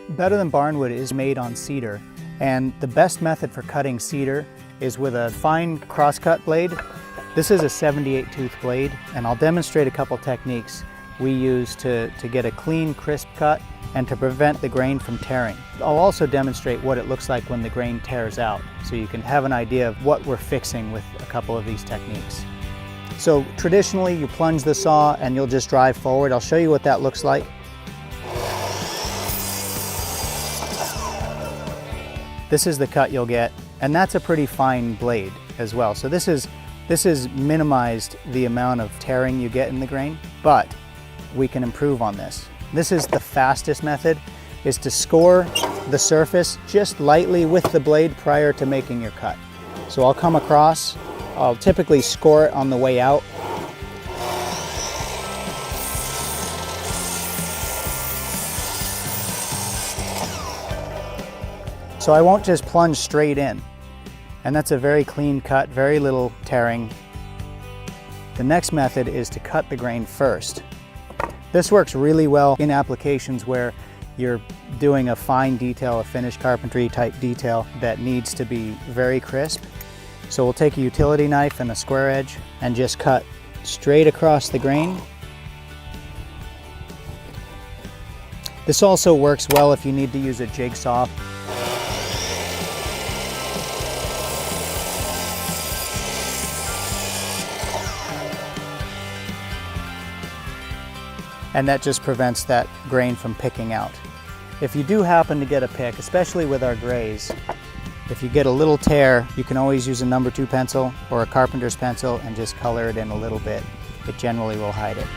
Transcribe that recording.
Better Than Barnwood is made on cedar, and the best method for cutting cedar is with a fine crosscut blade. This is a 78 tooth blade, and I'll demonstrate a couple techniques we use to get a clean, crisp cut and to prevent the grain from tearing. I'll also demonstrate what it looks like when the grain tears out, so you can have an idea of what we're fixing with a couple of these techniques. So traditionally, you plunge the saw and you'll just drive forward. I'll show you what that looks like. This is the cut you'll get, and that's a pretty fine blade as well. So this has minimized the amount of tearing you get in the grain, but we can improve on this. This is the fastest method, is to score the surface just lightly with the blade prior to making your cut. So I'll come across, I'll typically score it on the way out. So I won't just plunge straight in. And that's a very clean cut, very little tearing. The next method is to cut the grain first. This works really well in applications where you're doing a fine detail, a finished carpentry type detail that needs to be very crisp. So we'll take a utility knife and a square edge and just cut straight across the grain. This also works well if you need to use a jigsaw. And that just prevents that grain from picking out. If you do happen to get a pick, especially with our grays, if you get a little tear, you can always use a number 2 pencil or a carpenter's pencil and just color it in a little bit. It generally will hide it.